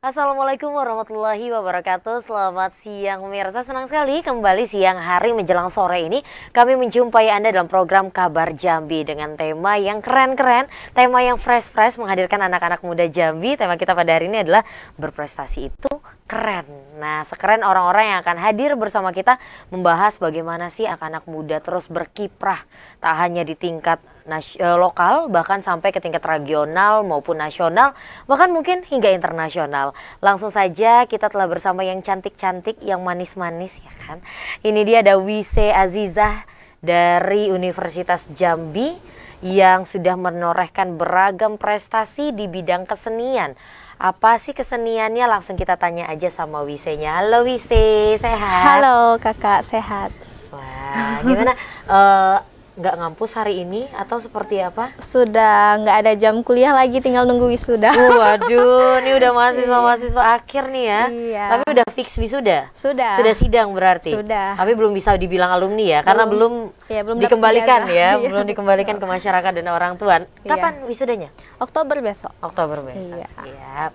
Assalamualaikum warahmatullahi wabarakatuh. Selamat siang pemirsa, senang sekali kembali siang hari menjelang sore ini kami menjumpai Anda dalam program Kabar Jambi dengan tema yang keren-keren, tema yang fresh-fresh, menghadirkan anak-anak muda Jambi. Tema kita pada hari ini adalah berprestasi itu keren. Nah, sekeren orang-orang yang akan hadir bersama kita membahas bagaimana sih anak-anak muda terus berkiprah tak hanya di tingkat lokal, bahkan sampai ke tingkat regional maupun nasional, bahkan mungkin hingga internasional. Langsung saja kita telah bersama yang cantik-cantik, yang manis-manis ya kan. Ini dia ada Wise Azizah dari Universitas Jambi yang sudah menorehkan beragam prestasi di bidang kesenian. Apa sih keseniannya? Langsung kita tanya aja sama Wise-nya. Halo Wise, sehat? Halo kakak, sehat. Wah, gimana? Nggak ngampus hari ini atau seperti apa? Sudah nggak ada jam kuliah lagi, tinggal nunggu wisuda. Waduh, ini udah mahasiswa akhir nih ya. Iya. Tapi udah fix wisuda? Sudah. Sudah sidang berarti? Sudah. Tapi belum bisa dibilang alumni ya, karena belum belum dikembalikan dapat ya, ijazah. belum dikembalikan ke masyarakat dan orang tua. Kapan wisudanya? Oktober besok. Oktober besok. Iya. Siap.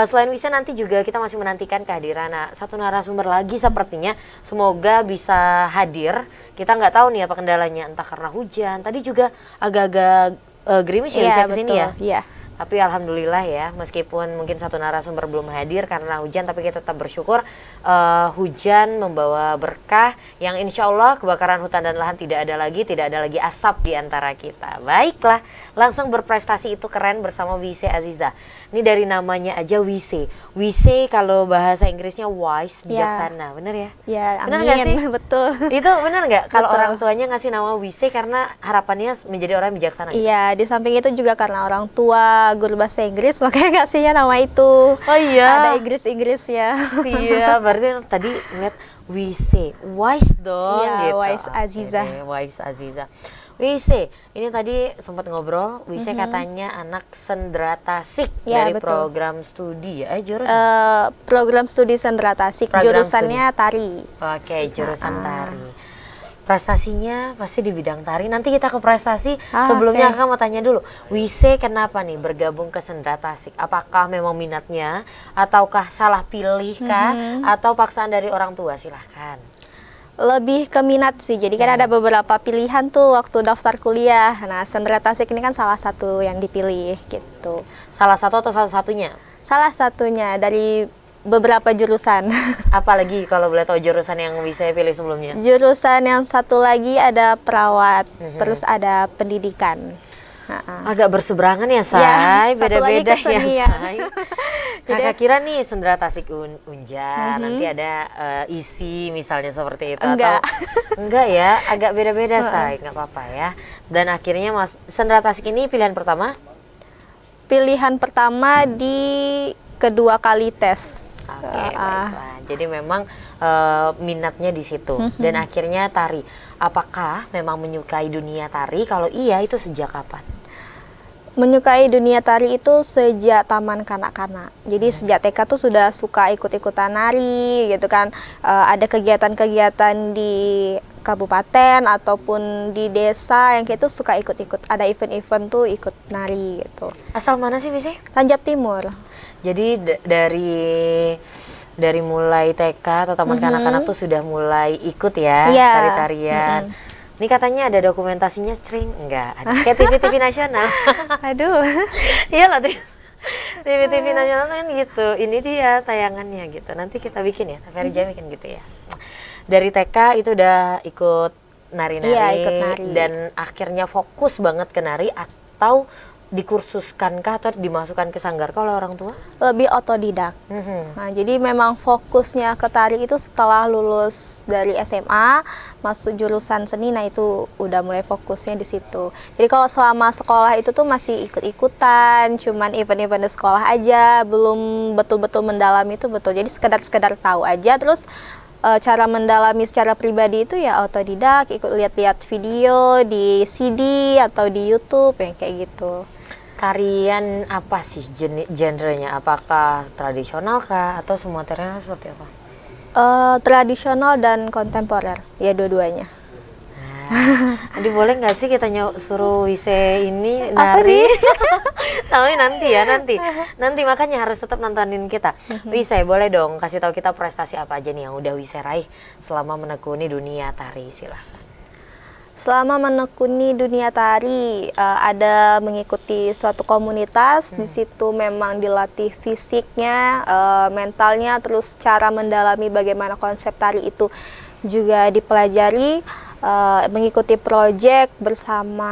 Selain Wisa, nanti juga kita masih menantikan kehadiran satu narasumber lagi sepertinya. Semoga bisa hadir. Kita nggak tahu nih apa kendalanya, entah karena hujan. Tadi juga agak-agak gerimis ya bisa kesini ya. Iya. Tapi alhamdulillah ya, meskipun mungkin satu narasumber belum hadir karena hujan, tapi kita tetap bersyukur hujan membawa berkah yang insya Allah kebakaran hutan dan lahan tidak ada lagi asap di antara kita. Baiklah, langsung berprestasi itu keren bersama Wise Azizah. Ini dari namanya aja Wise. Wise kalau bahasa Inggrisnya wise, bijaksana, bener ya? Ya, Bener amin. nggak sih? Betul. Itu bener nggak kalau Betul. orang tuanya ngasih nama Wise karena harapannya menjadi orang bijaksana? Iya, di samping itu juga karena orang tua guru bahasa Inggris, makanya kasihnya nama itu. Oh iya. Ada Inggris ya. Iya, berarti tadi ngeliat Wise, wise dong Iya, gitu. Wise Oke Azizah. deh, Wise Azizah. Wise, ini tadi sempat ngobrol, Wise katanya anak sendera tasik Iya, dari betul. program studi ya. Jurusan? Program studi sendera tasik, Program jurusannya tari. Oke, jurusan tari. Prestasinya pasti di bidang tari. Nanti kita ke prestasi. Sebelumnya oke. Kakak mau tanya dulu, Wise kenapa nih bergabung ke Sendera Tasik? Apakah memang minatnya, ataukah salah pilih kah, atau paksaan dari orang tua? Silahkan. Lebih ke minat sih, jadi kan ada beberapa pilihan tuh waktu daftar kuliah. Nah, Sendera Tasik ini kan salah satu yang dipilih gitu. Salah satu atau salah satunya? Salah satunya dari beberapa jurusan. Apalagi kalau boleh tahu jurusan yang bisa pilih sebelumnya? Jurusan yang satu lagi ada perawat, terus ada pendidikan. Agak berseberangan ya, Say. Ya, satu lagi Beda-beda ya, kesenian. Say. Kakak kira nih Sendera Tasik Unjar, nanti ada isi misalnya seperti itu. Enggak. Atau enggak ya, agak beda-beda, Say. Nggak apa-apa ya. Dan akhirnya Sendera Tasik ini pilihan pertama? Pilihan pertama di kedua kali tes. Oke, baiklah. Jadi memang minatnya di situ. Dan akhirnya tari. Apakah memang menyukai dunia tari? Kalau iya, itu sejak kapan? Menyukai dunia tari itu sejak taman kanak-kanak. Jadi sejak TK tuh sudah suka ikut-ikutan nari gitu kan. Ada kegiatan-kegiatan di kabupaten ataupun di desa yang kayak itu suka ikut-ikut. Ada event-event tuh ikut nari gitu. Asal mana sih, Bisi? Tanjab Timur. Jadi dari mulai TK atau taman kanak-kanak tuh sudah mulai ikut ya, Iya. tari-tarian. Ini katanya ada dokumentasinya, String? Enggak, ada. Kayak TV-TV nasional. Aduh. Iya lah, TV-TV nasional kan gitu. Ini dia tayangannya gitu. Nanti kita bikin ya, TVRI Jambi bikin gitu ya. Dari TK itu udah ikut nari-nari. Iya, ikut nari. Dan akhirnya fokus banget ke nari atau dikursuskankah atau dimasukkan ke sanggar kalau orang tua? Lebih otodidak. Nah, jadi memang fokusnya ke tari itu setelah lulus dari SMA, masuk jurusan seni, nah itu udah mulai fokusnya di situ. Jadi kalau selama sekolah itu tuh masih ikut-ikutan, cuman event-event di sekolah aja, belum betul-betul mendalami itu betul. Jadi sekedar tahu aja, terus cara mendalami secara pribadi itu ya otodidak, ikut lihat-lihat video di CD atau di YouTube yang kayak gitu. Tarian apa sih genrenya? Apakah tradisional kah atau semua tarian seperti apa? Tradisional dan kontemporer, ya dua-duanya. Nah, Jadi boleh nggak sih kita suruh Wise ini Apa nari? nih? Tapi nanti ya, nanti makanya harus tetap nontonin kita. Wise, boleh dong kasih tahu kita prestasi apa aja nih yang udah Wise raih selama menekuni dunia tari, silahkan. Selama menekuni dunia tari, ada mengikuti suatu komunitas. Di situ memang dilatih fisiknya, mentalnya, terus cara mendalami bagaimana konsep tari itu juga dipelajari. Mengikuti proyek bersama,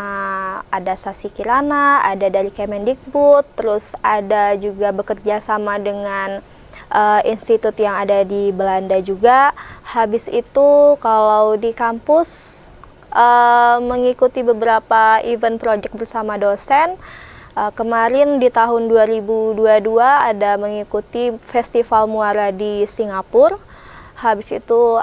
ada Sasi Kirana, ada dari Kemendikbud, terus ada juga bekerja sama dengan institut yang ada di Belanda juga. Habis itu kalau di kampus mengikuti beberapa event project bersama dosen. Kemarin di tahun 2022 ada mengikuti festival muara di Singapura. Habis itu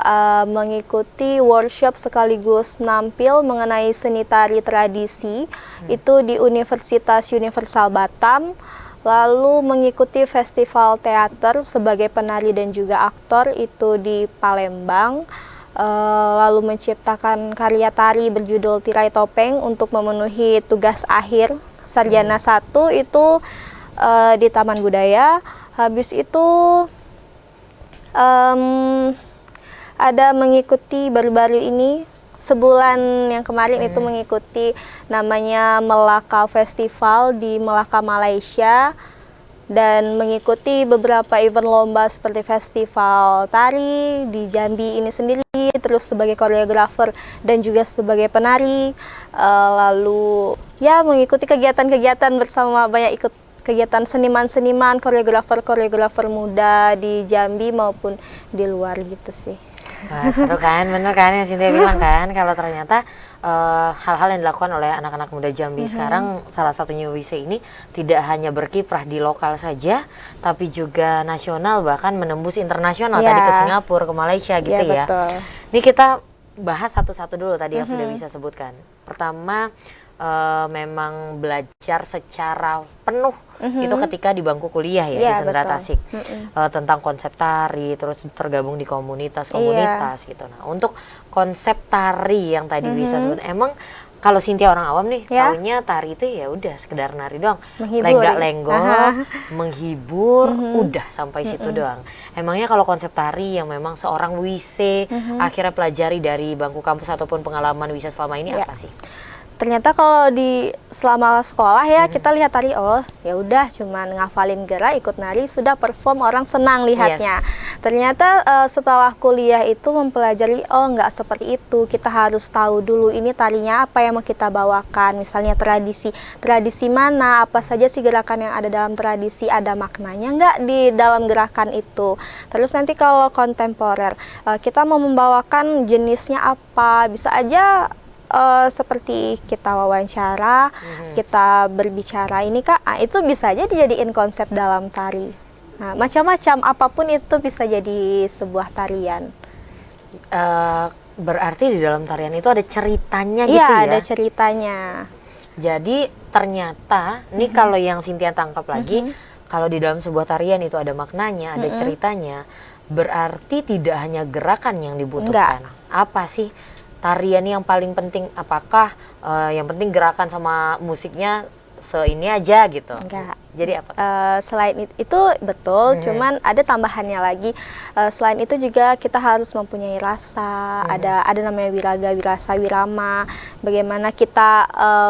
mengikuti workshop sekaligus nampil mengenai seni tari tradisi itu di Universitas Universal Batam. Lalu mengikuti festival teater sebagai penari dan juga aktor itu di Palembang. Lalu menciptakan karya tari berjudul Tirai Topeng untuk memenuhi tugas akhir sarjana 1 itu di Taman Budaya. Habis itu ada mengikuti baru-baru ini sebulan yang kemarin itu mengikuti namanya Melaka Festival di Melaka, Malaysia, dan mengikuti beberapa event lomba seperti festival tari di Jambi ini sendiri, terus sebagai koreografer dan juga sebagai penari. Lalu ya mengikuti kegiatan-kegiatan bersama, banyak ikut kegiatan seniman-seniman, koreografer muda di Jambi maupun di luar gitu sih. Wah, seru kan, bener kan yang Cynthia bilang kan, kalau ternyata hal-hal yang dilakukan oleh anak-anak muda Jambi sekarang, salah satunya Wise ini tidak hanya berkiprah di lokal saja, tapi juga nasional, bahkan menembus internasional tadi ke Singapura, ke Malaysia gitu ya. Betul. Ini kita bahas satu-satu dulu tadi yang sudah bisa sebutkan. Pertama, memang belajar secara penuh itu ketika di bangku kuliah ya, di Sendra Tasik, tentang konsep tari, terus tergabung di komunitas-komunitas gitu. Nah, untuk konsep tari yang tadi bisa sebut, emang kalau Cynthia orang awam nih, taunya tari itu ya udah sekedar nari doang, lenggak-lenggok, menghibur, udah sampai situ doang. Emangnya kalau konsep tari yang memang seorang Wise akhirnya pelajari dari bangku kampus ataupun pengalaman Wise selama ini apa sih? Ternyata kalau di selama sekolah ya kita lihat tari, oh ya udah cuman ngafalin gerak, ikut nari, sudah perform, orang senang lihatnya. Ternyata setelah kuliah itu mempelajari, oh nggak seperti itu, kita harus tahu dulu ini tarinya apa yang mau kita bawakan, misalnya tradisi mana, apa saja sih gerakan yang ada dalam tradisi, ada maknanya nggak di dalam gerakan itu. Terus nanti kalau kontemporer, kita mau membawakan jenisnya apa, bisa aja seperti kita wawancara, kita berbicara ini Kak, itu bisa aja dijadiin konsep dalam tari. Nah, macam-macam, apapun itu bisa jadi sebuah tarian. Berarti di dalam tarian itu ada ceritanya gitu ya? Iya, ada ceritanya. Jadi ternyata, ini kalau yang Cynthia tangkap lagi, kalau di dalam sebuah tarian itu ada maknanya, ada ceritanya, berarti tidak hanya gerakan yang dibutuhkan. Apa sih tarian yang paling penting? Apakah yang penting gerakan sama musiknya seini aja gitu? Enggak. Jadi apa? Selain itu betul, cuman ada tambahannya lagi. Selain itu juga kita harus mempunyai rasa. Ada namanya wiraga, wirasa, wirama. Bagaimana kita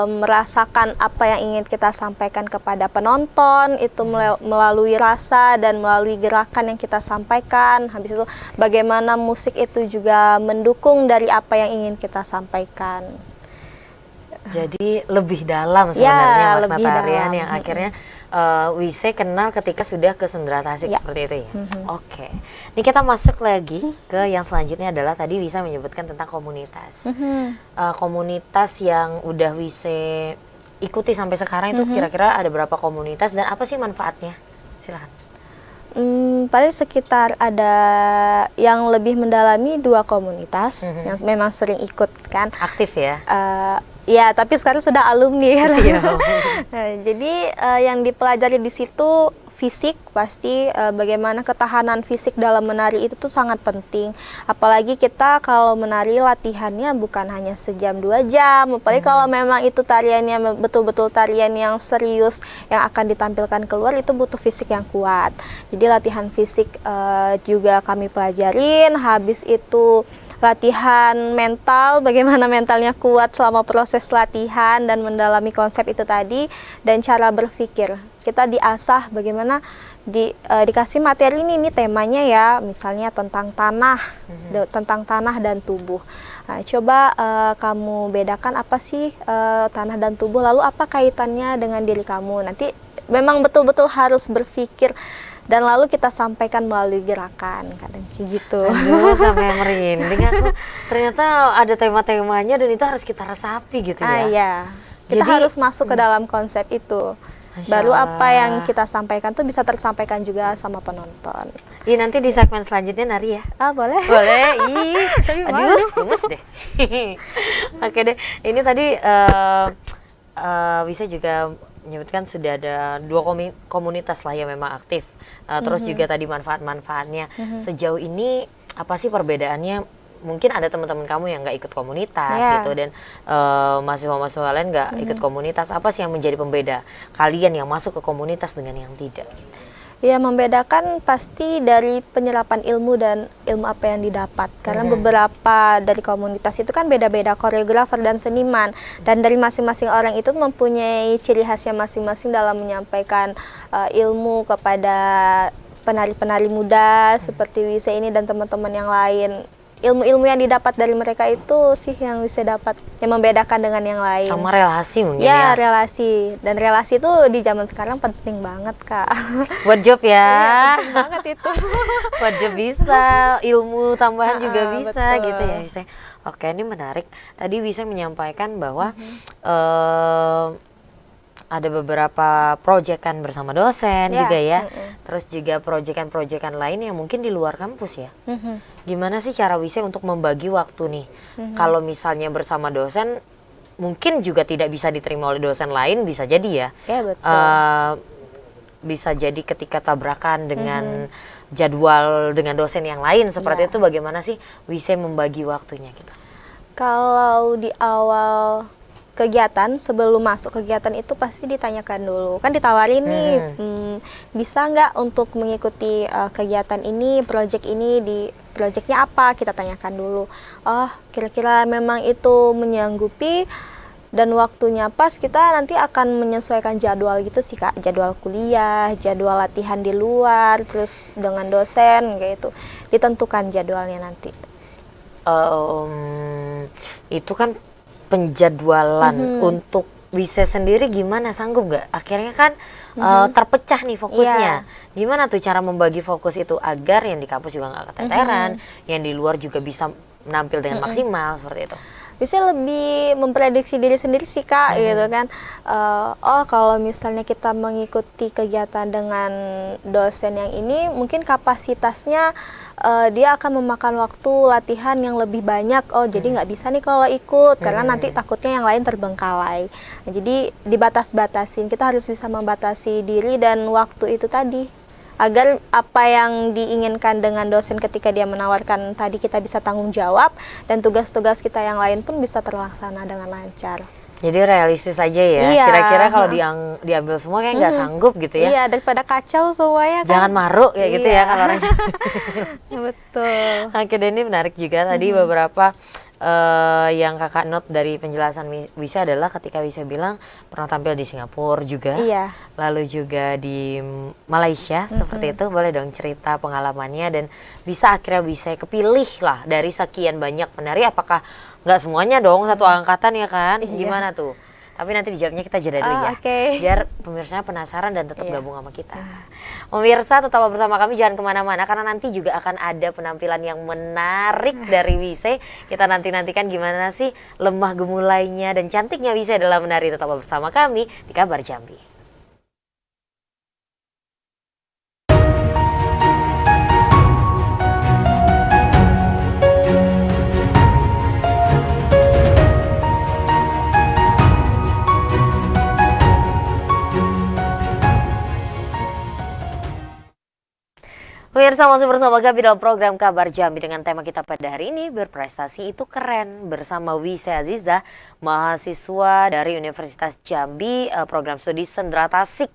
merasakan apa yang ingin kita sampaikan kepada penonton itu melalui rasa dan melalui gerakan yang kita sampaikan. Habis itu bagaimana musik itu juga mendukung dari apa yang ingin kita sampaikan. Jadi lebih dalam sebenarnya makna tarian yang akhirnya Wise kenal ketika sudah ke Sendra Tasik seperti itu ya. Oke. Ini kita masuk lagi ke yang selanjutnya adalah tadi Wise menyebutkan tentang komunitas. Komunitas yang udah Wise ikuti sampai sekarang itu kira-kira ada berapa komunitas dan apa sih manfaatnya? Silahkan. Paling sekitar ada yang lebih mendalami 2 komunitas yang memang sering ikut kan. Aktif ya? Ya, tapi sekarang sudah alumni kan. Nah, jadi yang dipelajari di situ fisik pasti bagaimana ketahanan fisik dalam menari itu tuh sangat penting. Apalagi kita kalau menari latihannya bukan hanya sejam 2 jam, apalagi kalau memang itu tariannya betul-betul tarian yang serius yang akan ditampilkan keluar, itu butuh fisik yang kuat. Jadi latihan fisik juga kami pelajarin. Habis itu latihan mental, bagaimana mentalnya kuat selama proses latihan dan mendalami konsep itu tadi, dan cara berpikir. Kita diasah bagaimana dikasih materi ini temanya ya, misalnya tentang tanah dan tubuh. Nah, coba kamu bedakan apa sih tanah dan tubuh, lalu apa kaitannya dengan diri kamu. Nanti memang betul-betul harus berpikir dan lalu kita sampaikan melalui gerakan, kadang kayak gitu. Aduh, sampai merinding aku. Ternyata ada tema-temanya dan itu harus kita resapi gitu ya. Iya. Kita harus masuk ke dalam konsep itu. Baru apa yang kita sampaikan tuh bisa tersampaikan juga sama penonton. Iya, nanti di segmen selanjutnya nari ya. Boleh. Boleh. Aduh, gemes deh. Oke deh. Ini tadi bisa juga menyebutkan sudah ada 2 komunitas lah yang memang aktif. Terus juga tadi manfaat-manfaatnya. Sejauh ini apa sih perbedaannya? Mungkin ada teman-teman kamu yang nggak ikut komunitas gitu, dan mahasiswa-mahasiswa lain nggak ikut komunitas. Apa sih yang menjadi pembeda kalian yang masuk ke komunitas dengan yang tidak? Ya, membedakan pasti dari penyerapan ilmu dan ilmu apa yang didapat. Karena beberapa dari komunitas itu kan beda-beda koreografer dan seniman. Dan dari masing-masing orang itu mempunyai ciri khasnya masing-masing dalam menyampaikan ilmu kepada penari-penari muda seperti Wise ini dan teman-teman yang lain. Ilmu-ilmu yang didapat dari mereka itu sih yang bisa dapat, yang membedakan dengan yang lain. Sama relasi mungkin ya? Relasi. Dan relasi itu di zaman sekarang penting banget, Kak. Buat job ya? Iya, penting banget itu. Buat job bisa, ilmu tambahan juga bisa, betul. Gitu ya Wise. Oke, ini menarik. Tadi Wise menyampaikan bahwa ada beberapa proyekan bersama dosen juga ya. Terus juga proyekan-proyekan lain yang mungkin di luar kampus ya. Gimana sih cara Wise untuk membagi waktu nih? Kalau misalnya bersama dosen, mungkin juga tidak bisa diterima oleh dosen lain, bisa jadi ya. Ya, betul. Bisa jadi ketika tabrakan dengan jadwal dengan dosen yang lain seperti itu, bagaimana sih Wise membagi waktunya gitu? Kalau di awal kegiatan, sebelum masuk kegiatan itu pasti ditanyakan dulu, kan ditawarin nih, bisa nggak untuk mengikuti kegiatan ini, proyek ini, di proyeknya apa, kita tanyakan dulu. Oh, kira-kira memang itu menyanggupi dan waktunya pas, kita nanti akan menyesuaikan jadwal gitu sih Kak, jadwal kuliah, jadwal latihan di luar, terus dengan dosen kayak itu, ditentukan jadwalnya nanti. Itu kan penjadwalan untuk Wise sendiri gimana, sanggup nggak? Akhirnya kan terpecah nih fokusnya. Gimana tuh cara membagi fokus itu agar yang di kampus juga nggak keteteran, yang di luar juga bisa menampil dengan maksimal seperti itu? Bisa lebih memprediksi diri sendiri sih Kak, gitu kan. Oh, kalau misalnya kita mengikuti kegiatan dengan dosen yang ini, mungkin kapasitasnya dia akan memakan waktu latihan yang lebih banyak. Oh, jadi nggak bisa nih kalau ikut, karena nanti takutnya yang lain terbengkalai. Nah, jadi dibatas-batasin, kita harus bisa membatasi diri dan waktu itu tadi, agar apa yang diinginkan dengan dosen ketika dia menawarkan tadi kita bisa tanggung jawab, dan tugas-tugas kita yang lain pun bisa terlaksana dengan lancar. Jadi realistis aja ya. Iya. Kira-kira kalau diambil semua kayak nggak sanggup gitu ya. Iya, daripada kacau semuanya kan. Jangan maruk ya gitu ya kalau orang. Betul. Oke, dan ini menarik juga tadi beberapa yang kakak note dari penjelasan Wise adalah ketika Wise bilang pernah tampil di Singapura juga, lalu juga di Malaysia seperti itu. Boleh dong cerita pengalamannya dan bisa akhirnya Wise kepilih lah dari sekian banyak penari? Apakah nggak semuanya dong satu angkatan ya kan? Gimana tuh? Tapi nanti dijawabnya kita jeda dulu ya, biar pemirsanya penasaran dan tetap gabung sama kita. Pemirsa tetap bersama kami, jangan kemana-mana karena nanti juga akan ada penampilan yang menarik dari Wise. Kita nantikan gimana sih lemah gemulainya dan cantiknya Wise dalam menari. Tetap bersama kami di Kabar Jambi. Pemirsa masih bersama kami dalam program Kabar Jambi dengan tema kita pada hari ini, berprestasi itu keren, bersama Wise Aziza, mahasiswa dari Universitas Jambi, program studi Sendra Tasik,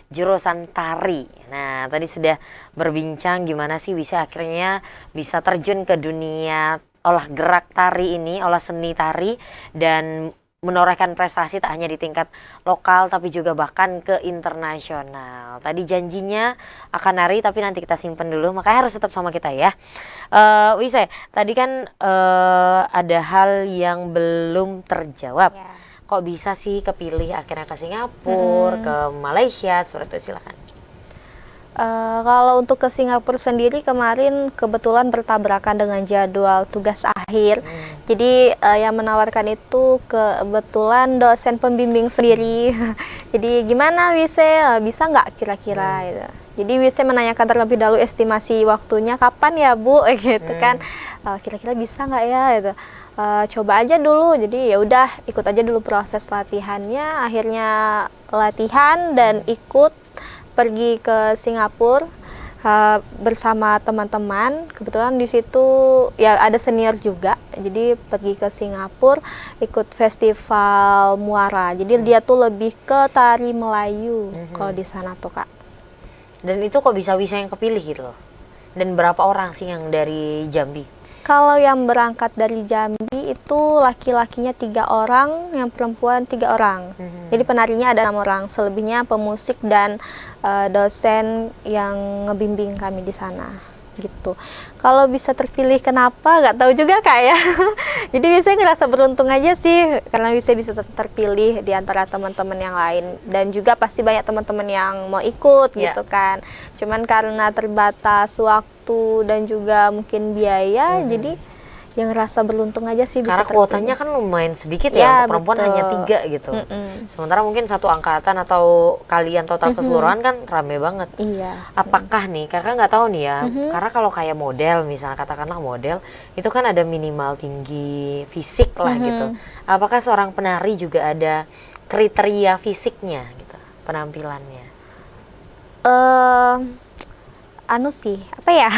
jurusan tari. Nah, tadi sudah berbincang gimana sih Wise akhirnya bisa terjun ke dunia olah gerak tari ini, olah seni tari, dan menorehkan prestasi tak hanya di tingkat lokal tapi juga bahkan ke internasional. Tadi janjinya akan nari tapi nanti kita simpen dulu, makanya harus tetap sama kita ya. Wise, tadi kan ada hal yang belum terjawab. Ya. Kok bisa sih kepilih akhirnya ke Singapura, ke Malaysia, seperti itu, silakan. Kalau untuk ke Singapura sendiri kemarin kebetulan bertabrakan dengan jadwal tugas akhir. Jadi yang menawarkan itu kebetulan dosen pembimbing sendiri. Jadi gimana Wise, bisa nggak kira-kira gitu. Jadi Wise menanyakan terlebih dahulu estimasi waktunya kapan ya Bu, gitu kan. Kira-kira bisa nggak ya gitu. Coba aja dulu, jadi ya udah ikut aja dulu proses latihannya. Akhirnya latihan dan ikut pergi ke Singapura bersama teman-teman. Kebetulan di situ ya ada senior juga, jadi pergi ke Singapura ikut festival Muara. Jadi dia tuh lebih ke tari Melayu kalau di sana tuh Kak. Dan itu kok bisa yang kepilih gitu loh? Dan berapa orang sih yang dari Jambi? Kalau yang berangkat dari Jambi itu laki-lakinya 3 orang, yang perempuan 3 orang. Jadi penarinya ada 6 orang, selebihnya pemusik dan dosen yang ngebimbing kami di sana gitu. Kalau bisa terpilih kenapa nggak tahu juga Kak ya. Jadi biasanya ngerasa beruntung aja sih karena bisa terpilih di antara teman-teman yang lain, dan juga pasti banyak teman-teman yang mau ikut gitu kan. Cuman karena terbatas waktu dan juga mungkin biaya, jadi yang ngerasa beruntung aja sih bisa karena terpilih. kuotanya kan lumayan sedikit ya, untuk perempuan hanya 3 gitu. Sementara mungkin satu angkatan atau kalian total keseluruhan kan rame banget. Iya. Apakah nih, kakak nggak tahu nih ya, karena kalau kayak model misalnya, katakanlah model itu kan ada minimal tinggi fisik lah gitu. Apakah seorang penari juga ada kriteria fisiknya gitu, penampilannya? Anu sih, apa ya,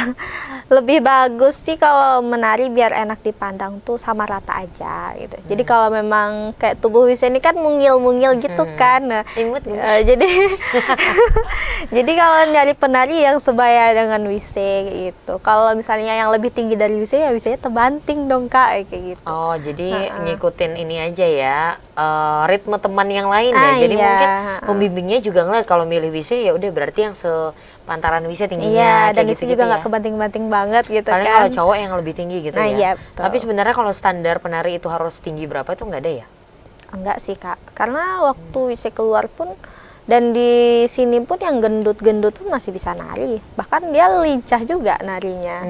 lebih bagus sih kalau menari biar enak dipandang tuh sama rata aja gitu. Jadi kalau memang kayak tubuh Wise ini kan mungil-mungil gitu kan, Imut jadi jadi kalau nyari penari yang sebaya dengan Wise gitu. Kalau misalnya yang lebih tinggi dari Wise ya Wisenya terbanting dong Kak, kayak gitu. Oh, jadi ngikutin ini aja ya, ritme teman yang lain ya. Jadi iya. mungkin pembimbingnya juga ngeliat kalau milih Wise ya udah berarti yang sepantaran Wise tingginya. Iya, dan kayak Wise gitu-gitu juga ya. nggak kebanting-banting banget gitu Paling kan. kalau cowok yang lebih tinggi gitu Nah, ya. iya, betul. Tapi sebenarnya kalau standar penari itu harus tinggi berapa itu nggak ada ya? Enggak sih Kak, karena waktu Wise keluar pun dan di sini pun yang gendut-gendut pun masih bisa nari, bahkan dia lincah juga narinya.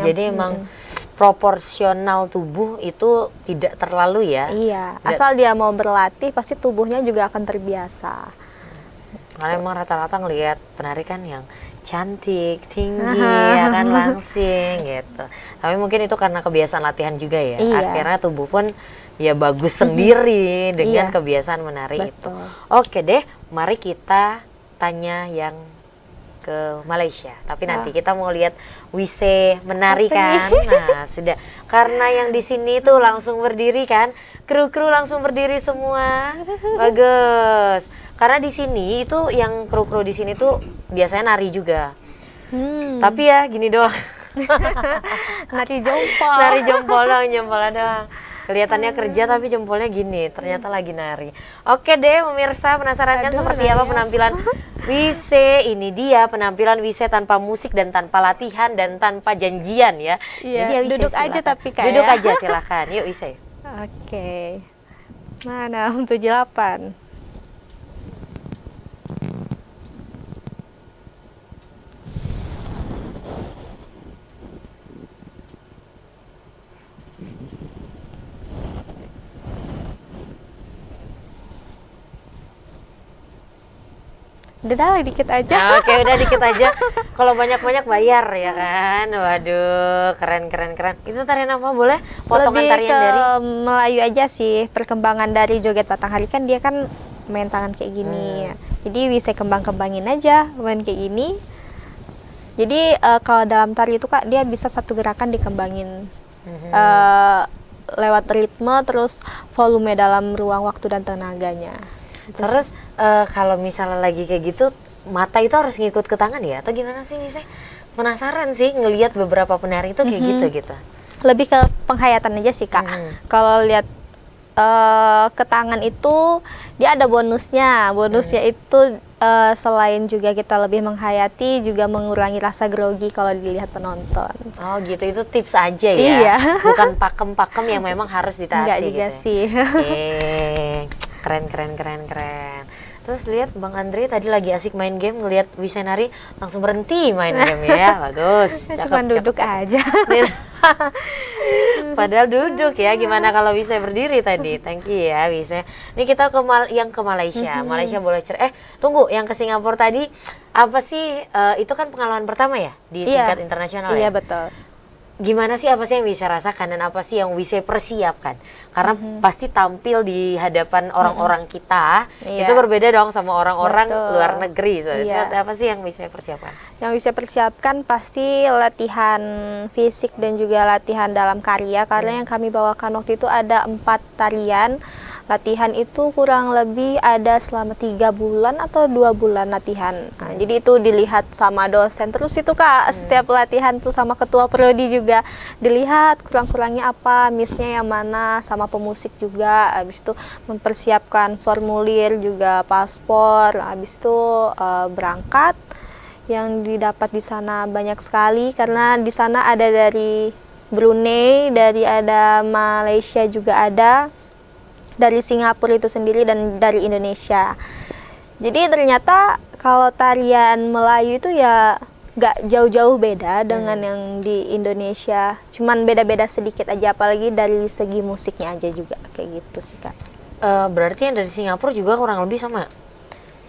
Jadi emang proporsional tubuh itu tidak terlalu ya? Iya, asal dia mau berlatih pasti tubuhnya juga akan terbiasa. Karena emang rata-rata ngelihat penari kan yang cantik, tinggi, ya kan, langsing gitu. Tapi mungkin itu karena kebiasaan latihan juga ya. Iya. Akhirnya tubuh pun ya bagus sendiri dengan Iya. kebiasaan menari itu. Betul. Oke deh, mari kita tanya yang ke Malaysia. Tapi nanti kita mau lihat Wise menari kan. Nah, sudah. Karena yang di sini tuh langsung berdiri kan. Kru-kru langsung berdiri semua. Bagus. Karena di sini itu yang kru-kru di sini tuh biasanya nari juga. Tapi ya gini doang. Nari jempol. Nari jempol doang. Kelihatannya kerja tapi jempolnya gini, ternyata lagi nari. Oke deh pemirsa, penasaran kan seperti apa penampilan Wise? Ini dia penampilan Wise tanpa musik dan tanpa latihan dan tanpa janjian ya. Iya, Jadi ya, Wise, duduk aja silakan. tapi Kak Duduk ya. aja silakan. Yuk Wise. Oke. Mana 78? Udah dah, dikit aja. Nah, oke udah dikit aja. Kalau banyak-banyak bayar ya kan. Waduh, keren. Itu tarian apa, boleh? Potongan Lebih tarian ke dari Melayu aja sih. Perkembangan dari joget Batanghari kan dia kan main tangan kayak gini. Jadi bisa kembang-kembangin aja main kayak gini. Jadi kalau dalam tari itu Kak, dia bisa satu gerakan dikembangin lewat ritme, terus volume dalam ruang waktu dan tenaganya. Terus kalau misalnya lagi kayak gitu, mata itu harus ngikut ke tangan ya? Atau gimana sih? Saya penasaran sih ngelihat beberapa penari itu kayak gitu. Lebih ke penghayatan aja sih Kak. Kalau lihat ke tangan itu dia ada bonusnya. Bonusnya itu selain juga kita lebih menghayati, juga mengurangi rasa grogi kalau dilihat penonton. Oh gitu, itu tips aja ya? Iya. Bukan pakem-pakem yang memang harus ditaati. Enggak juga gitu sih. Keren. Terus lihat Bang Andre tadi lagi asik main game, ngelihat Wisenari langsung berhenti main game ya. Bagus. Cuma duduk aja. Padahal duduk ya. Gimana kalau bisa berdiri tadi? Thank you ya bisa. Ini kita ke Malaysia. Malaysia boleh tunggu, yang ke Singapura tadi apa sih? Itu kan pengalaman pertama ya di tingkat internasional ya? Iya betul. Gimana sih, apa sih yang bisa rasakan dan apa sih yang bisa persiapkan? Karena pasti tampil di hadapan orang-orang kita itu berbeda dong sama orang-orang luar negeri. Apa sih yang bisa persiapkan? Yang bisa persiapkan pasti latihan fisik dan juga latihan dalam karya, karena yang kami bawakan waktu itu ada 4 tarian. Latihan itu kurang lebih ada selama 3 bulan atau 2 bulan latihan. Nah, jadi itu dilihat sama dosen. Terus itu Kak, setiap latihan tuh sama ketua prodi juga dilihat kurang-kurangnya apa, missnya yang mana, sama pemusik juga. Habis itu mempersiapkan formulir juga, paspor. Habis itu berangkat. Yang didapat di sana banyak sekali, karena di sana ada dari Brunei, ada Malaysia juga ada, dari Singapura itu sendiri, dan dari Indonesia. Jadi ternyata kalau tarian Melayu itu ya gak jauh-jauh beda dengan yang di Indonesia, cuman beda-beda sedikit aja, apalagi dari segi musiknya aja juga kayak gitu sih Kak. Berarti yang dari Singapura juga kurang lebih sama?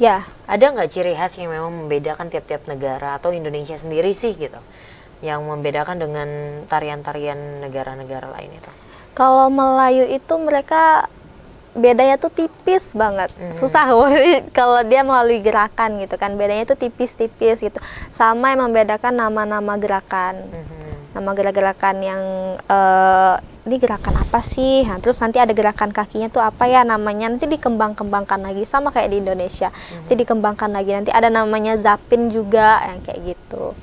Ya. Ada nggak ciri khas yang memang membedakan tiap-tiap negara atau Indonesia sendiri sih gitu, yang membedakan dengan tarian-tarian negara-negara lain itu? Kalau Melayu itu mereka bedanya tuh tipis banget, susah kalau dia melalui gerakan gitu kan, bedanya tuh tipis-tipis gitu. Sama yang membedakan nama-nama gerakan, nama gerakan yang ini gerakan apa sih, nah, terus nanti ada gerakan kakinya tuh apa ya namanya, nanti dikembang-kembangkan lagi, sama kayak di Indonesia, nanti dikembangkan lagi, nanti ada namanya zapin juga yang kayak gitu.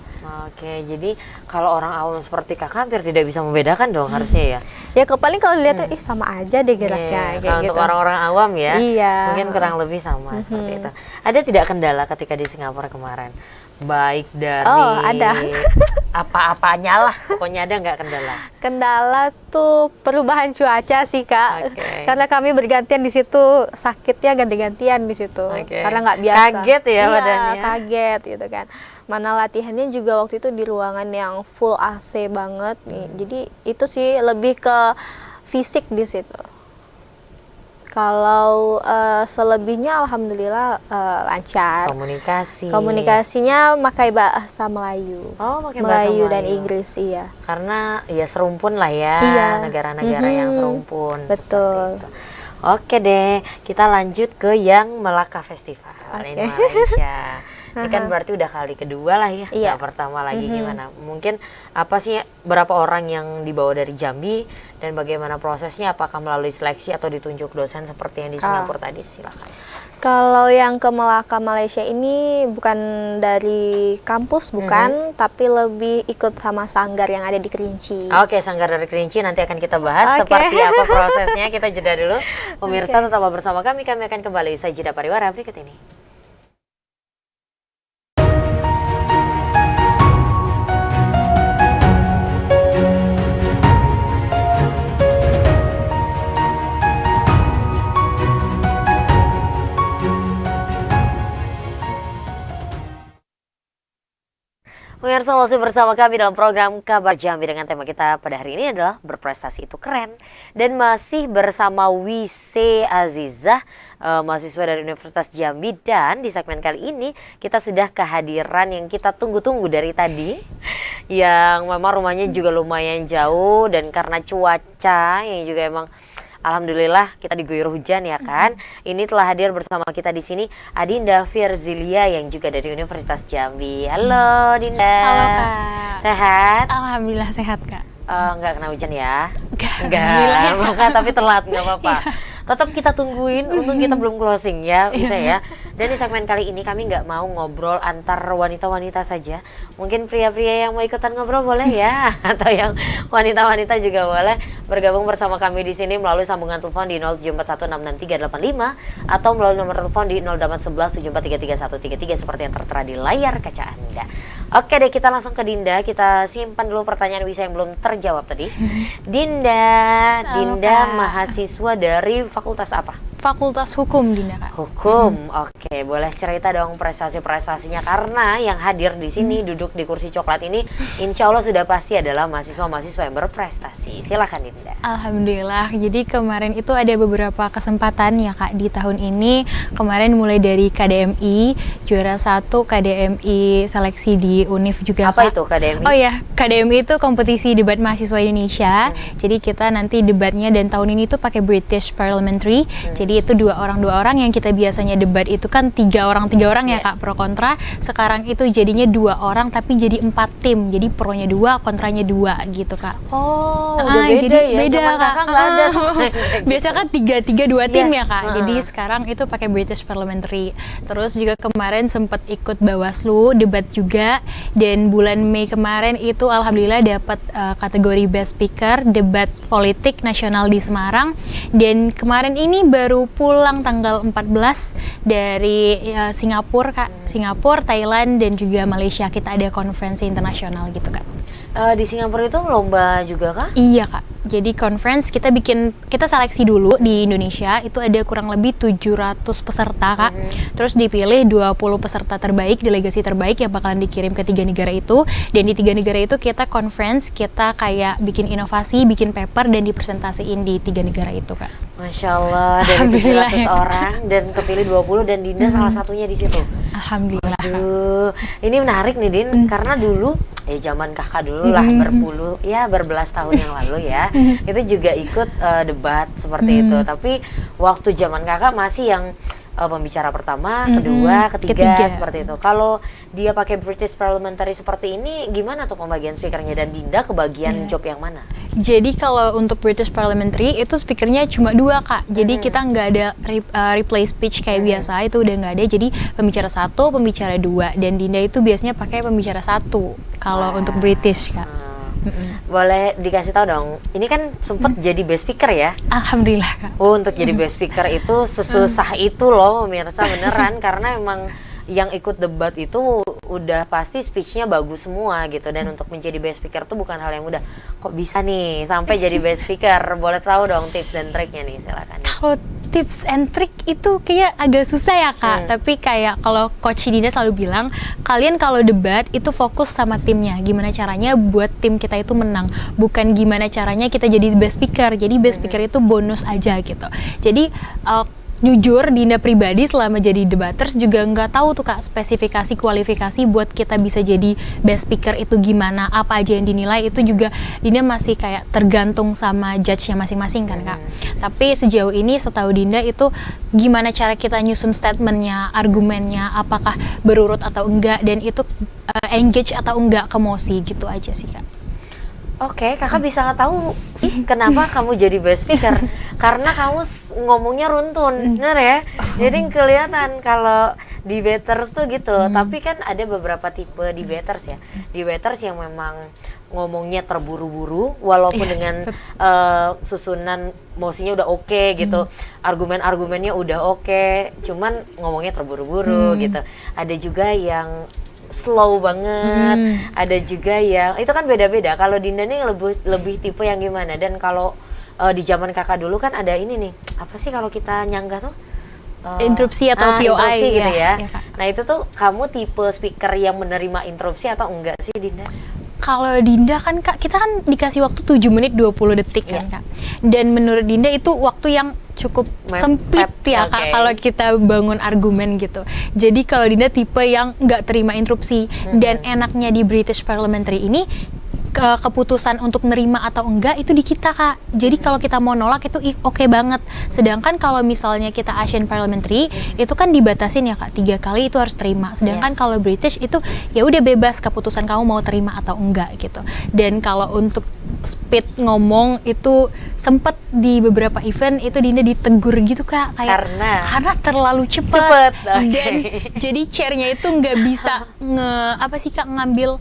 Oke, jadi kalau orang awam seperti kakak hampir tidak bisa membedakan dong harusnya ya? Ya paling kalau dilihat tuh sama aja deh geraknya. Kalau gitu. Untuk orang-orang awam ya, iya. Mungkin kurang lebih sama seperti itu. Ada tidak kendala ketika di Singapura kemarin? Baik dari ada. apa-apanya lah, pokoknya ada nggak kendala? Kendala tuh perubahan cuaca sih Kak, karena kami bergantian di situ, sakitnya ganti-gantian di situ, karena nggak biasa. Kaget ya badannya? Kaget gitu kan. Mana latihannya juga waktu itu di ruangan yang full AC banget nih, jadi itu sih lebih ke fisik di situ. Kalau selebihnya alhamdulillah lancar. Komunikasinya pakai bahasa Melayu. Oh, pakai bahasa Melayu dan Inggris, iya. Karena ya serumpun lah ya, negara-negara yang serumpun. Betul. Oke deh, kita lanjut ke yang Melaka Festival ini Malaysia. Ini kan berarti udah kali kedua lah ya, nggak pertama lagi. Gimana? Mungkin apa sih, berapa orang yang dibawa dari Jambi dan bagaimana prosesnya? Apakah melalui seleksi atau ditunjuk dosen seperti yang di Singapura tadi? Silakan. Kalau yang ke Melaka Malaysia ini bukan dari kampus, bukan, tapi lebih ikut sama sanggar yang ada di Kerinci. Oke, sanggar dari Kerinci nanti akan kita bahas seperti apa prosesnya. Kita jeda dulu. Pemirsa tetaplah bersama kami akan kembali usai jeda pariwara berikut ini. Pemirsa, masih bersama kami dalam program Kabar Jambi dengan tema kita pada hari ini adalah berprestasi itu keren. Dan masih bersama Wise Azizah, mahasiswa dari Universitas Jambi. Dan di segmen kali ini kita sudah kehadiran yang kita tunggu-tunggu dari tadi, yang memang rumahnya juga lumayan jauh, dan karena cuaca yang juga emang Alhamdulillah kita diguyur hujan ya kan. Ini telah hadir bersama kita di sini Adinda Firzilia yang juga dari Universitas Jambi. Halo Dinda. Halo Kak. Sehat? Alhamdulillah sehat Kak. Nggak kena hujan ya? Alhamdulillah ya. Enggak, tapi telat nggak apa-apa. Tetap kita tungguin, untung kita belum closing ya, bisa ya. Dan di segmen kali ini kami nggak mau ngobrol antar wanita-wanita saja. Mungkin pria-pria yang mau ikutan ngobrol boleh ya, atau yang wanita-wanita juga boleh bergabung bersama kami di sini melalui sambungan telepon di 07416335 atau melalui nomor telepon di 081174333133 seperti yang tertera di layar kaca Anda. Oke deh, kita langsung ke Dinda. Kita simpan dulu pertanyaan Wisa yang belum terjawab tadi. Dinda mahasiswa dari fakultas apa? Fakultas Hukum Dinda Kak. Hukum. Oke, boleh cerita dong prestasi-prestasinya, karena yang hadir di sini duduk di kursi coklat ini insya Allah sudah pasti adalah mahasiswa-mahasiswa yang berprestasi. Silakan Dinda. Alhamdulillah. Jadi kemarin itu ada beberapa kesempatan ya Kak di tahun ini. Kemarin mulai dari KDMI, juara 1 KDMI seleksi di UNIF juga. Apa Kak. itu KDMI? Oh ya, KDMI itu kompetisi debat mahasiswa Indonesia. Jadi kita nanti debatnya, dan tahun ini tuh pakai British Parliamentary. Jadi itu dua orang yang kita biasanya debat itu kan tiga orang ya Kak, pro kontra. Sekarang itu jadinya 2 orang tapi jadi 4 tim. Jadi pronya 2, kontranya 2 gitu Kak. Oh, udah beda jadi ya. beda Zaman Kak. kakak nggak ada Biasa kan 3-2 tim Yes, ya Kak. Jadi sekarang itu pakai British Parliamentary. Terus juga kemarin sempat ikut Bawaslu debat juga, dan bulan Mei kemarin itu alhamdulillah dapat kategori Best Speaker debat politik nasional di Semarang. Dan kemarin ini baru pulang tanggal 14 dari Singapura Kak. Singapura, Thailand, dan juga Malaysia. Kita ada konferensi internasional gitu Kak. Di Singapura itu lomba juga kah? Iya Kak. Jadi conference kita seleksi dulu di Indonesia, itu ada kurang lebih 700 peserta Kak. Terus dipilih 20 peserta terbaik, delegasi terbaik yang bakalan dikirim ke 3 negara itu. Dan di 3 negara itu kita conference, kita kayak bikin inovasi, bikin paper, dan dipresentasiin di 3 negara itu Kak. Masya Allah, dari 700 orang dan kepilih 20, dan Dinda salah satunya di situ. Alhamdulillah. Aduh, ini menarik nih Din, karena dulu zaman kakak dulu lah berbelas tahun yang lalu ya, itu juga ikut debat seperti itu. Tapi waktu zaman kakak masih yang pembicara pertama, kedua, ketiga seperti itu. Kalau dia pakai British Parliamentary seperti ini, gimana tuh pembagian speakernya, dan Dinda kebagian job yang mana? Jadi kalau untuk British Parliamentary itu speakernya cuma 2 Kak. Jadi kita nggak ada replay speech kayak biasa, itu udah nggak ada. Jadi pembicara 1, pembicara 2, dan Dinda itu biasanya pakai pembicara 1 kalau untuk British Kak. Boleh dikasih tahu dong, ini kan sempat jadi best speaker ya? Alhamdulillah Kak. Untuk jadi best speaker itu sesusah itu loh pemirsa, beneran. Karena emang yang ikut debat itu udah pasti speechnya bagus semua gitu, dan untuk menjadi best speaker tuh bukan hal yang mudah. Kok bisa nih sampai jadi best speaker? Boleh tahu dong tips dan triknya nih, silakan. Kalau tips and trick itu kayak agak susah ya Kak. Tapi kayak kalau Coach Dinda selalu bilang, kalian kalau debat itu fokus sama timnya. Gimana caranya buat tim kita itu menang, bukan gimana caranya kita jadi best speaker. Jadi best speaker itu bonus aja gitu. Jadi jujur Dinda pribadi selama jadi debaters juga nggak tahu tuh Kak spesifikasi kualifikasi buat kita bisa jadi best speaker itu gimana, apa aja yang dinilai, itu juga Dinda masih kayak tergantung sama judge-nya masing-masing kan Kak. Tapi sejauh ini setahu Dinda itu gimana cara kita nyusun statementnya, argumennya, apakah berurut atau enggak, dan itu engage atau enggak ke mosi, gitu aja sih Kak. Oke, kakak bisa nggak tahu sih kenapa kamu jadi best speaker? Karena kamu ngomongnya runtun, bener ya? Jadi kelihatan kalau debaters tuh gitu. Tapi kan ada beberapa tipe debaters ya. Debaters yang memang ngomongnya terburu-buru, walaupun dengan susunan mosinya udah oke gitu, argumen-argumennya udah oke, cuman ngomongnya terburu-buru gitu. Ada juga yang slow banget, ada juga yang itu kan beda-beda. Kalau Dinda nih lebih tipe yang gimana? Dan kalau di zaman kakak dulu kan ada ini nih, apa sih kalau kita nyanggah tuh? Interupsi atau POI interupsi gitu ya. Ya, Kak. Nah itu tuh kamu tipe speaker yang menerima interupsi atau enggak sih Dinda? Kalau Dinda kan Kak, kita kan dikasih waktu 7 menit 20 detik kan Kak. Dan menurut Dinda itu waktu yang cukup sempit ya Kak, kalau kita bangun argumen gitu. Jadi kalau Dinda tipe yang nggak terima interupsi. Dan enaknya di British Parliamentary ini, keputusan untuk nerima atau enggak itu di kita, Kak. Jadi kalau kita mau nolak itu oke banget. Sedangkan kalau misalnya kita Asian Parliamentary itu kan dibatasin ya, Kak, 3 kali itu harus terima. Sedangkan kalau British itu ya udah bebas keputusan kamu mau terima atau enggak gitu. Dan kalau untuk speed ngomong itu sempet di beberapa event itu Dinda ditegur gitu, Kak, kayak karena terlalu cepet. Dan jadi chairnya itu nggak bisa ngambil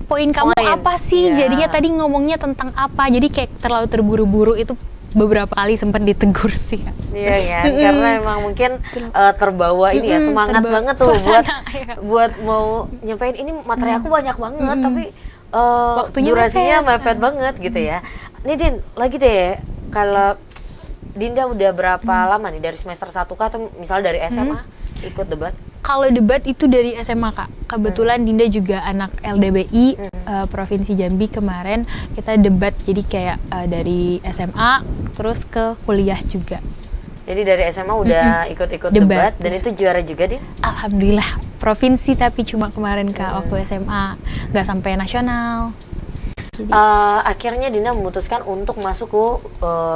poin kamu apa sih, jadinya tadi ngomongnya tentang apa, jadi kayak terlalu terburu-buru. Itu beberapa kali sempat ditegur sih, Kak. Iya kan, karena emang mungkin terbawa ini ya, semangat banget tuh buat mau nyampein ini materi aku banyak banget, tapi waktunya durasinya mepet banget gitu ya. Nih Din, lagi deh, kalau Dinda udah berapa lama nih dari semester 1 kah atau misalnya dari SMA ikut debat? Kalau debat itu dari SMA, Kak. Kebetulan Dinda juga anak LDBI Provinsi Jambi. Kemarin kita debat, jadi kayak dari SMA terus ke kuliah juga. Jadi dari SMA udah ikut-ikut debat dan itu juara juga, Din? Alhamdulillah, provinsi tapi cuma kemarin, Kak, waktu SMA, nggak sampai nasional. Akhirnya Dinda memutuskan untuk masuk ke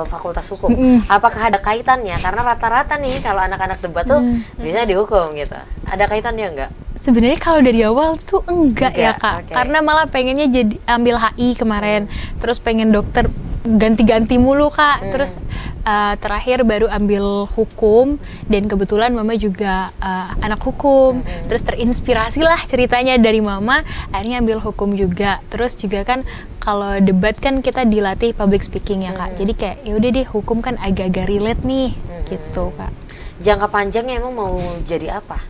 Fakultas Hukum. Apakah ada kaitannya? Karena rata-rata nih kalau anak-anak debat tuh biasanya dihukum gitu. Ada kaitannya enggak? Sebenarnya kalau dari awal tuh enggak ya, Kak. Karena malah pengennya jadi ambil HI kemarin, terus pengen dokter, ganti-ganti mulu, Kak. Terus terakhir baru ambil hukum, dan kebetulan mama juga anak hukum. Terus terinspirasi lah ceritanya dari mama, akhirnya ambil hukum juga. Terus juga kan kalau debat kan kita dilatih public speaking ya, Kak. Jadi kayak ya udah deh, hukum kan agak-agak relate nih gitu, Kak. Jangka panjangnya emang mau jadi apa?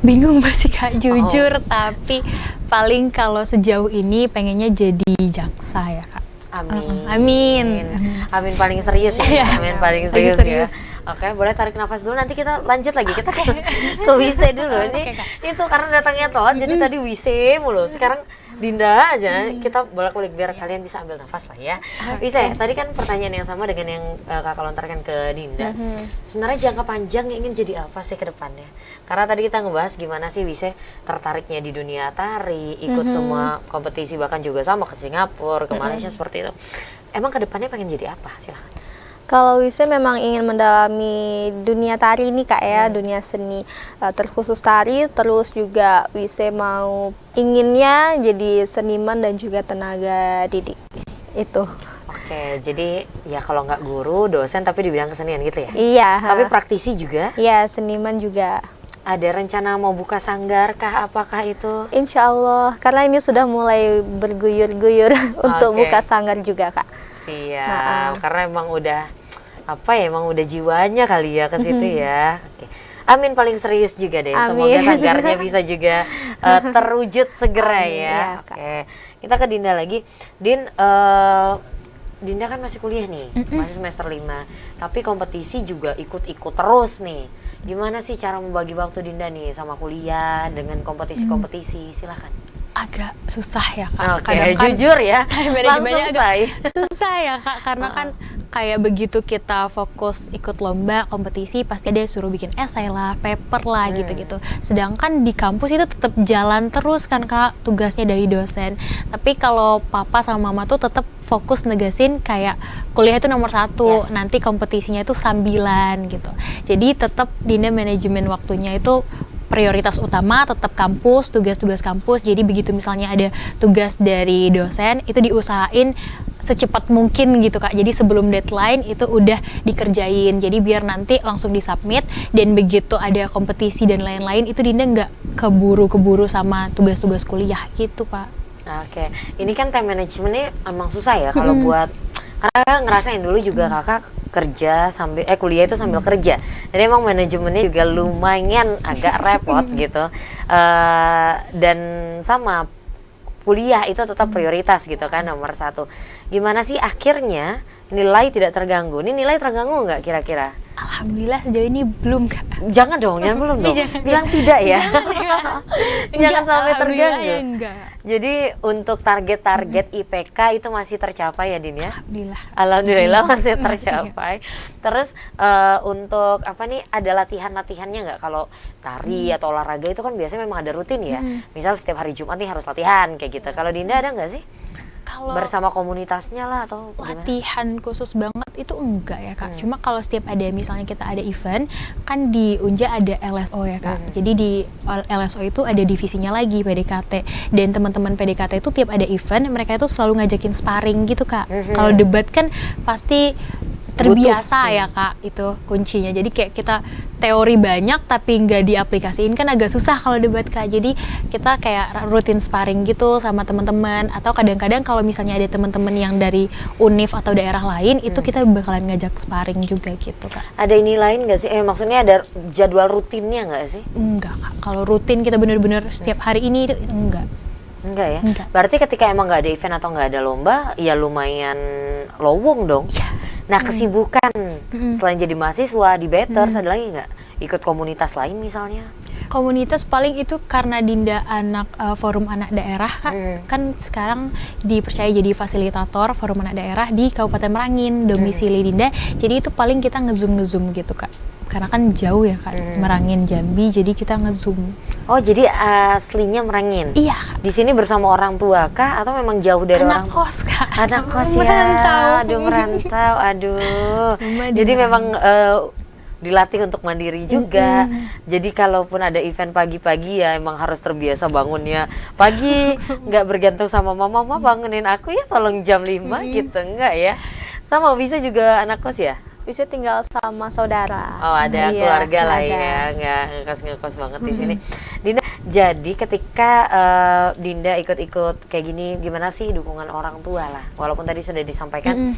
Bingung sih, Kak, jujur. Tapi paling kalau sejauh ini pengennya jadi jaksa ya, Kak. Amin. Amin paling serius ya. Amin paling serius ya. Oke, boleh tarik nafas dulu, nanti kita lanjut lagi. Kita ke WC dulu. Ini itu karena datangnya telat, jadi tadi WC mulu. Sekarang Dinda aja, kita bolak-balik biar kalian bisa ambil nafas lah ya. WC, tadi kan pertanyaan yang sama dengan yang Kakak lontarkan ke Dinda. Sebenarnya jangka panjang ingin jadi apa sih ke depannya? Karena tadi kita ngebahas gimana sih WC tertariknya di dunia tari, ikut semua kompetisi, bahkan juga sama ke Singapura, ke Malaysia seperti itu. Emang ke depannya pengen jadi apa? Silahkan. Kalau Wise memang ingin mendalami dunia tari ini, Kak, ya, dunia seni, terkhusus tari. Terus juga Wise mau inginnya jadi seniman dan juga tenaga didik itu. Oke, jadi ya kalau nggak guru, dosen tapi di bidang kesenian gitu ya? Iya. Tapi praktisi juga? Iya, seniman juga. Ada rencana mau buka sanggar kah? Apakah itu? Insya Allah, karena ini sudah mulai berguyur-guyur untuk buka sanggar juga, Kak. Iya, karena emang udah emang udah jiwanya kali ya ke situ ya. Oke. Amin paling serius juga deh. Amin. Semoga sanggarnya bisa juga terwujud segera. Amin, ya. Oke. Kita ke Dinda lagi. Din, Dinda kan masih kuliah nih, masih semester 5. Tapi kompetisi juga ikut-ikut terus nih. Gimana sih cara membagi waktu Dinda nih sama kuliah dengan kompetisi-kompetisi? Silakan. Agak susah ya, Kak. Oke, jujur ya. Manajemennya agak susah ya, Kak, karena kan kayak begitu kita fokus ikut lomba, kompetisi, pasti ada suruh bikin esai lah, paper lah, gitu-gitu. Sedangkan di kampus itu tetap jalan terus kan, Kak, tugasnya dari dosen. Tapi kalau papa sama mama tuh tetap fokus negasin kayak kuliah itu nomor 1, nanti kompetisinya itu sambilan gitu. Jadi tetap Dinda manajemen waktunya itu prioritas utama tetap kampus, tugas-tugas kampus. Jadi begitu misalnya ada tugas dari dosen, itu diusahain secepat mungkin gitu, Kak. Jadi sebelum deadline itu udah dikerjain. Jadi biar nanti langsung disubmit, dan begitu ada kompetisi dan lain-lain itu Dinda nggak keburu-keburu sama tugas-tugas kuliah gitu, Pak. Oke, ini kan time managementnya emang susah ya kalau buat, karena ngerasain dulu juga kakak kerja sambil kuliah itu sambil kerja, jadi emang manajemennya juga lumayan agak repot gitu. Dan sama kuliah itu tetap prioritas gitu kan, nomor 1. Gimana sih akhirnya nilai tidak terganggu. Ini nilai terganggu nggak kira-kira? Alhamdulillah sejauh ini belum Kak. Jangan dong, jangan belum dong. Jangan. Bilang tidak ya. Jangan sampai Alhamdulillah terganggu. ya enggak. Jadi untuk target-target IPK itu masih tercapai ya Din ya? Alhamdulillah. Alhamdulillah masih Masih. tercapai. Terus untuk apa nih, ada latihan-latihannya nggak? Kalau tari atau olahraga itu kan biasanya memang ada rutin ya. Misal setiap hari Jumat nih harus latihan kayak gitu. Kalau Dinda ada nggak sih? Kalau Bersama komunitasnya lah atau gimana? latihan khusus banget itu enggak ya Kak. Cuma kalau setiap ada misalnya kita ada event kan di Unja ada LSO ya Kak. Jadi di LSO itu ada divisinya lagi PDKT, dan teman-teman PDKT itu tiap ada event mereka itu selalu ngajakin sparring gitu Kak. Kalau debat kan pasti terbiasa ya Kak, itu kuncinya. Jadi kayak kita teori banyak tapi nggak diaplikasiin kan agak susah kalau debat Kak. Jadi kita kayak rutin sparring gitu sama teman-teman, atau kadang-kadang kalau misalnya ada teman-teman yang dari univ atau daerah lain itu kita bakalan ngajak sparring juga gitu Kak. Ada ini lain nggak sih? Maksudnya ada jadwal rutinnya nggak sih? Enggak Kak, kalau rutin kita bener-bener setiap hari ini itu enggak. Enggak ya? Enggak. Berarti ketika emang nggak ada event atau nggak ada lomba, ya lumayan lowong dong. Ya. Nah kesibukan selain jadi mahasiswa di Betters ada lagi nggak? Ikut komunitas lain misalnya? Komunitas paling itu karena Dinda anak forum anak daerah Kak. Kan sekarang dipercaya jadi fasilitator forum anak daerah di Kabupaten Merangin, domisili Dinda. Jadi itu paling kita nge-zoom gitu Kak. Karena kan jauh ya Kak, Merangin Jambi, jadi kita nge-zoom. Oh jadi aslinya Merangin? Iya Kak. Di sini bersama orang tua kah atau memang jauh dari orang Anak tua? kos Kak. Anak kos ya, Merantau. aduh merantau, aduh. Rumah di Jadi Merangin. memang dilatih untuk mandiri juga. Jadi kalaupun ada event pagi-pagi ya emang harus terbiasa bangunnya pagi, nggak bergantung sama mama bangunin aku ya tolong jam 5 gitu, enggak ya. Sama bisa juga anak kos ya? Bisa tinggal sama saudara. Oh ada Iya, keluarga lah ada. ya, nggak ngekos banget di sini. Dinda, jadi ketika Dinda ikut-ikut kayak gini, gimana sih dukungan orang tua lah? Walaupun tadi sudah disampaikan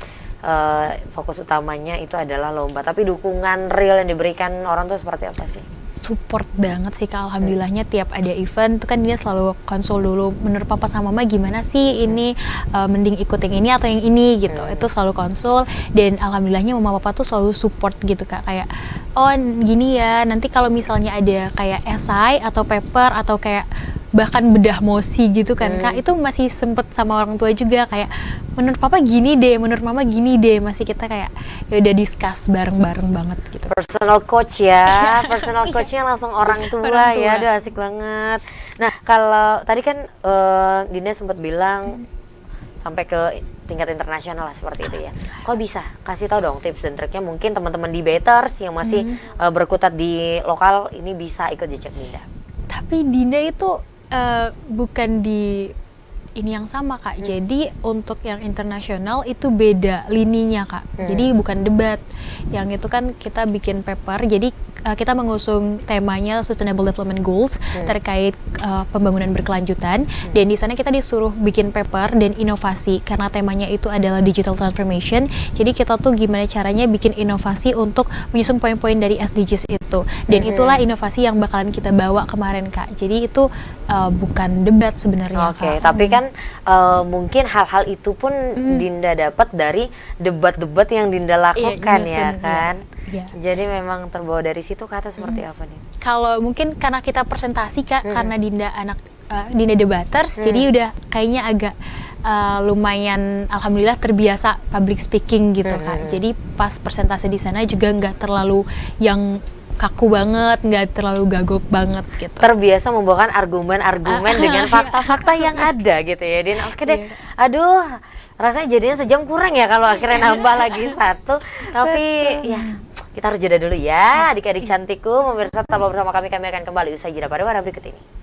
fokus utamanya itu adalah lomba, tapi dukungan real yang diberikan orang tua seperti apa sih? Support banget sih Kak, alhamdulillahnya tiap ada event tuh kan dia selalu konsul dulu, menurut papa sama mama gimana sih ini, mending ikut yang ini atau yang ini gitu. Itu selalu konsul, dan alhamdulillahnya mama papa tuh selalu support gitu Kak, kayak oh gini ya, nanti kalau misalnya ada kayak esai atau paper atau kayak bahkan bedah mosi gitu kan Kak, itu masih sempet sama orang tua juga kayak menurut papa gini deh, menurut mama gini deh, masih kita kayak ya udah discuss bareng-bareng banget gitu. Personal coach ya, personal coachnya langsung orang tua, Orang tua. ya, aduh asik banget. Nah kalau tadi kan Dinda sempat bilang sampai ke tingkat internasional lah seperti itu ya. Kok bisa? Kasih tahu dong tips dan triknya, mungkin teman-teman di Betters yang masih berkutat di lokal ini bisa ikut jejak Dinda. Tapi Dinda itu bukan di ini yang sama Kak. Jadi untuk yang internasional itu beda lininya Kak. Jadi bukan debat. Yang itu kan kita bikin paper. Jadi kita mengusung temanya Sustainable Development Goals terkait pembangunan berkelanjutan, dan di sana kita disuruh bikin paper dan inovasi karena temanya itu adalah digital transformation. Jadi kita tuh gimana caranya bikin inovasi untuk menyusun poin-poin dari SDGs itu, dan itulah inovasi yang bakalan kita bawa kemarin Kak. Jadi itu bukan debat sebenarnya Oke, Kak. tapi kan mungkin hal-hal itu pun Dinda dapat dari debat-debat yang Dinda lakukan ya nyusun, kan. iya. Jadi memang terbawa dari situ kata seperti apa nih? Kalau mungkin karena kita presentasi Kak, karena Dinda anak Dinda debaters, jadi udah kayaknya agak lumayan alhamdulillah terbiasa public speaking gitu Kak. Jadi pas presentasi di sana juga nggak terlalu yang kaku banget, nggak terlalu gagok banget gitu. Terbiasa membawakan argumen-argumen dengan fakta-fakta yang ada gitu ya Din. Oke deh, aduh rasanya jadinya sejam kurang ya kalau akhirnya nambah lagi satu. Tapi ya kita harus jeda dulu ya adik-adik cantikku. Pemirsa tetaplah bersama kami akan kembali usai jeda pada warna berikut ini.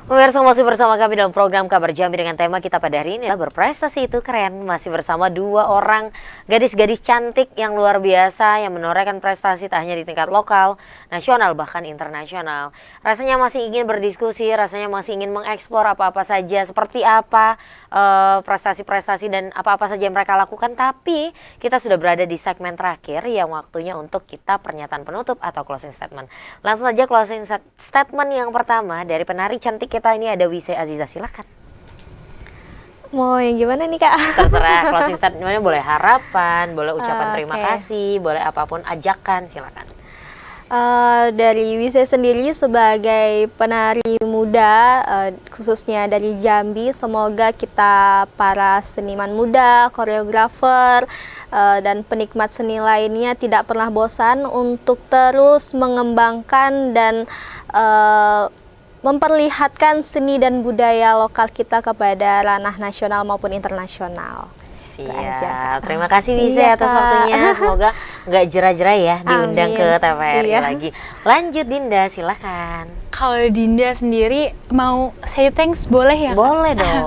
Pemirsa masih bersama kami dalam program Kabar Jambi dengan tema kita pada hari ini adalah berprestasi itu keren. Masih bersama dua orang gadis-gadis cantik yang luar biasa yang menorehkan prestasi tak hanya di tingkat lokal, nasional bahkan internasional. Rasanya masih ingin berdiskusi, rasanya masih ingin mengeksplor apa-apa saja, seperti apa prestasi-prestasi dan apa-apa saja yang mereka lakukan. Tapi kita sudah berada di segmen terakhir yang waktunya untuk kita pernyataan penutup atau closing statement. Langsung saja closing statement yang pertama dari penari cantik kita ini ada Wise Aziza, silakan. Mau yang gimana nih Kak? Terserah, closing statementnya boleh harapan, boleh ucapan terima kasih, boleh apapun ajakan, silakan. Dari Wise sendiri sebagai penari muda, khususnya dari Jambi, semoga kita para seniman muda, koreografer, dan penikmat seni lainnya tidak pernah bosan untuk terus mengembangkan dan memperlihatkan seni dan budaya lokal kita kepada ranah nasional maupun internasional. Siap, terima kasih Wise Iya, atas Kak. waktunya. Semoga nggak jerah-jerah ya diundang Amin. ke TVRI Iya. lagi. Lanjut Dinda, silakan. Kalau Dinda sendiri mau say thanks boleh ya Kak? Boleh dong.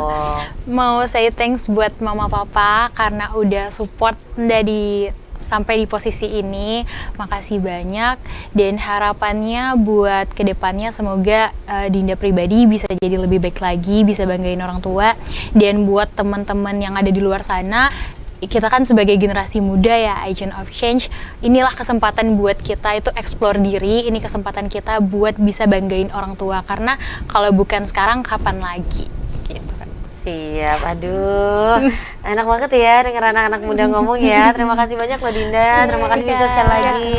Mau say thanks buat mama papa karena udah support dari sampai di posisi ini. Makasih banyak, dan harapannya buat kedepannya semoga Dinda pribadi bisa jadi lebih baik lagi, bisa banggain orang tua. Dan buat teman-teman yang ada di luar sana, kita kan sebagai generasi muda ya, agent of change, inilah kesempatan buat kita itu explore diri, ini kesempatan kita buat bisa banggain orang tua, karena kalau bukan sekarang kapan lagi gitu kan. Siap, aduh, enak banget ya denger anak-anak muda ngomong ya. Terima kasih banyak loh Dinda, terima kasih Wise sekali lagi.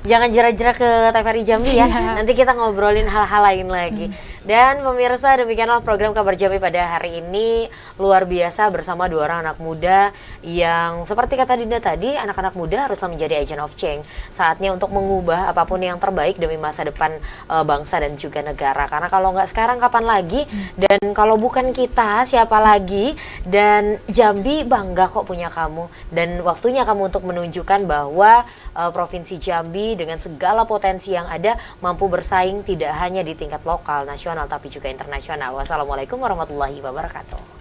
Jangan jerah-jerah ke TVRI Jambi ya, nanti kita ngobrolin hal-hal lain lagi. Dan pemirsa, demikianlah program Kabar Jambi pada hari ini. Luar biasa bersama dua orang anak muda yang seperti kata Dinda tadi, anak-anak muda haruslah menjadi agent of change. Saatnya untuk mengubah apapun yang terbaik demi masa depan bangsa dan juga negara. Karena kalau nggak sekarang kapan lagi, dan kalau bukan kita siapa lagi. Dan Jambi bangga kok punya kamu, dan waktunya kamu untuk menunjukkan bahwa Provinsi Jambi dengan segala potensi yang ada mampu bersaing tidak hanya di tingkat lokal, nasional, tapi juga internasional. Wassalamualaikum warahmatullahi wabarakatuh.